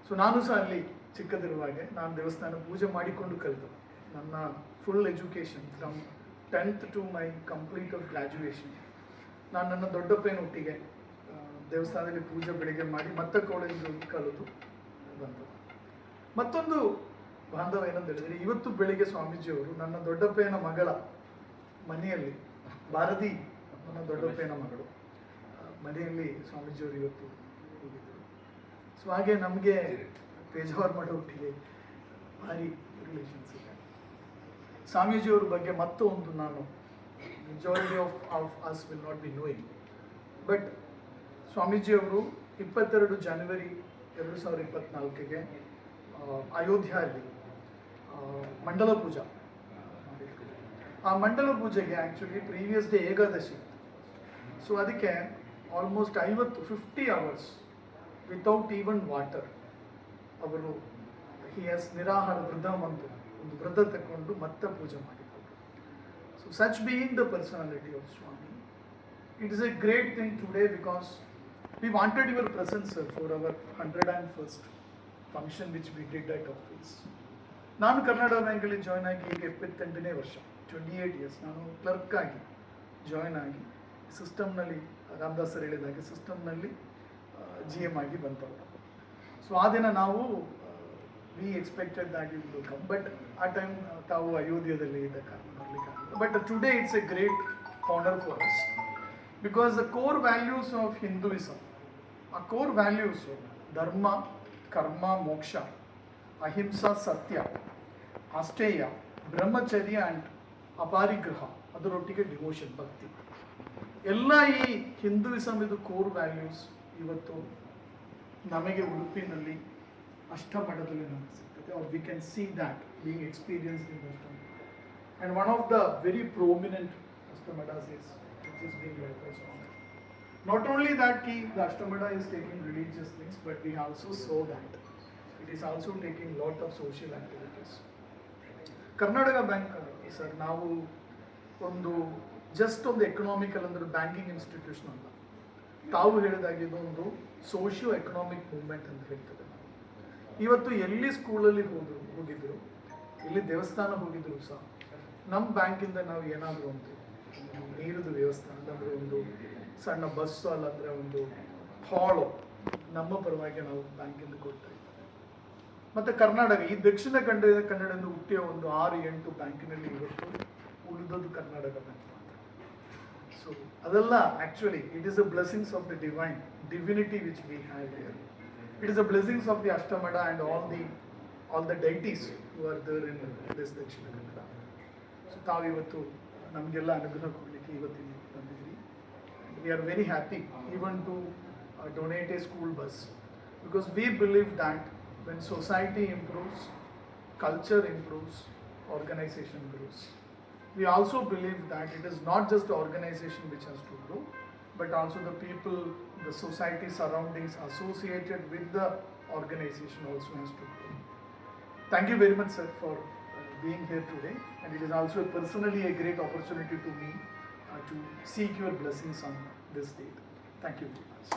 So ನಾನು ಸಹ ಅಲ್ಲಿ ಚಿಕ್ಕದಿರುವಾಗೆ ನಾನು ದೇವಸ್ಥಾನ ಪೂಜೆ ಮಾಡಿಕೊಂಡು ಕಲಿತು. ನನ್ನ full education from 10th to my complete of graduation ನಾನು ನನ್ನ ದೊಡ್ಡಪ್ಪನೊಟ್ಟಿಗೆ ದೇವಸ್ಥಾನದಲ್ಲಿ ಪೂಜೆ ಬೆಳಿಗ್ಗೆ ಮಾಡಿ ಮತ್ತೆ ಕಾಲೇಜ್ ಕಲಿತು ಬಂತು. ಮತ್ತೊಂದು ಬಾಂಧವ ಏನಂತ ಹೇಳಿದರೆ, ಇವತ್ತು ಬೆಳಿಗ್ಗೆ ಸ್ವಾಮೀಜಿಯವರು ನನ್ನ ದೊಡ್ಡಪ್ಪನ ಮಗಳ ಮನೆಯಲ್ಲಿ, ಭಾರತಿ ನನ್ನ ದೊಡ್ಡಪ್ಪನ ಮಗಳು ಮನೆಯಲ್ಲಿ ಸ್ವಾಮೀಜಿಯವರು ಇವತ್ತು ಹೋಗಿದ್ದರು. ಸೊ ಹಾಗೆ ನಮಗೆ ಪೇಜಾವರ ಮಠ ಒಟ್ಟಿಗೆ ಭಾರಿ ರಿಲೇಷನ್ಸ್ ಇದೆ. ಸ್ವಾಮೀಜಿಯವ್ರ ಬಗ್ಗೆ ಮತ್ತೊಂದು, ನಾನು majority of us will not be knowing, but ಸ್ವಾಮೀಜಿಯವರು 22 ಜನವರಿ 2024ಗೆ ಅಯೋಧ್ಯೆಯಲ್ಲಿ ಮಂಡಲ ಪೂಜಾ ಮಾಡಿದ್ರು. ಆ ಮಂಡಲ ಪೂಜೆಗೆ actually previous day Ekadashi. So ಅದಕ್ಕೆ almost 50 hours without even water ಅವರು ನಿರಾಹಾರ ವ್ರತ ಒಂದು ವ್ರತ ತಗೊಂಡು ಮತ್ತೆ ಪೂಜೆ ಮಾಡಿದರು. So such being the personality of Swami, it is a great thing today because we wanted your presence, sir, for our 101st function which we did at office. ನಾನು ಕರ್ನಾಟಕ ಬ್ಯಾಂಕಲ್ಲಿ ಜಾಯ್ನ್ ಆಗಿ ಈಗ 78ನೇ ವರ್ಷ, 28 ಇಯರ್ಸ್. ನಾನು ಕ್ಲರ್ಕ್ ಆಗಿ ಜಾಯ್ನ್ ಆಗಿ ಸಿಸ್ಟಮ್ನಲ್ಲಿ, Ramdas sir ಹೇಳಿದಾಗೆ ಸಿಸ್ಟಮ್ನಲ್ಲಿ GM ಆಗಿ ಬಂತವರು. ಸೊ ಆ ದಿನ ನಾವು we expected that you will come, but ಆ ಟೈಮ್ ತಾವು ಅಯೋಧ್ಯೆಯಲ್ಲಿ ಇದ್ದ ಕಾರಣ ಬರಲಿಕ್ಕಾಗಲ್ಲ. But today it's a great honour for us because the core values of Hinduism, a core values ಧರ್ಮ, ಕರ್ಮ, ಮೋಕ್ಷ, ಅಹಿಂಸಾ, ಸತ್ಯ, ಅಷ್ಟೇಯ, ಬ್ರಹ್ಮಚರ್ಯ ಆ್ಯಂಡ್ ಅಪಾರಿಗ್ರಹ, ಅದರೊಟ್ಟಿಗೆ ಡಿವೋಷನ್, ಭಕ್ತಿ, ಎಲ್ಲ ಈ ಹಿಂದೂಯಿಸಮ್ ಇದು ಕೋರ್ ವ್ಯಾಲ್ಯೂಸ್ ಇವತ್ತು ನಮಗೆ ಉಡುಪಿನಲ್ಲಿ ಅಷ್ಟಮಠದಲ್ಲಿ ನಮಗೆ ಸಿಗ್ತದೆ. Are we can see that being experienced in Ashtamatha. And one of the very prominent Ashtamathas is being led by Swami. Not only that the Ashtamada is taking religious things, but we also saw that it is also taking lot of social activities. Karnataka bank sir, ನಾವು ಒಂದು just ಒಂದು economical ಅಂದರೆ banking institution ಅಲ್ಲ, ತಾವು ಹೇಳಿದಾಗೆ ಇದೊಂದು socio economic movement ಅಂತ ಹೇಳ್ತದೆ. ಇವತ್ತು ಎಲ್ಲಿ ಸ್ಕೂಲಲ್ಲಿ ಹೋಗಿದ್ರು, ಎಲ್ಲಿ ದೇವಸ್ಥಾನ ಹೋಗಿದ್ರು ಸಹ ನಮ್ಮ ಬ್ಯಾಂಕಿಂದ ನಾವು ಏನಾದರೂ ಒಂದು ನೀರಿನ ವ್ಯವಸ್ಥೆ ಅಂತಂದರೆ ಒಂದು ಸಣ್ಣ ಬಸ್ಸು, ಅಲ್ಲಂದರೆ ಒಂದು ಹಾಳು ನಮ್ಮ ಪರವಾಗಿ ನಾವು ಬ್ಯಾಂಕಿಂದ ಕೊಡ್ತಾ ಇದ್ದೀವಿ. ಮತ್ತು ಕರ್ನಾಟಕ ಈ ದಕ್ಷಿಣ ಕನ್ನಡದಿಂದ ಹುಟ್ಟಿಯ ಒಂದು 6-8 ಬ್ಯಾಂಕಿನಲ್ಲಿ ಇವತ್ತು ಉಳಿದದ್ದು ಕರ್ನಾಟಕ ಬ್ಯಾಂಕ್ ಮಾತ್ರ. ಸೊ ಅದೆಲ್ಲ actually it is a blessings of the divinity which we have here. It is a blessings of the Ashtamada and all the deities who are there in this Dakshina Kannada. So ತಾವು ಇವತ್ತು ನಮಗೆಲ್ಲ ಅನುಗ್ರಹ ಕೊಡಲಿಕ್ಕೆ ಇವತ್ತಿನ ಬಂದಿದ್ವಿ. We are very happy even to donate a school bus, because we believe that when society improves, culture improves, organization grows. We also believe that it is not just the organization which has to grow, but also the people, the society surroundings associated with the organization also has to grow. Thank you very much, sir, for being here today, and it is also personally a great opportunity to me to seek your blessings on this date. Thank you very much.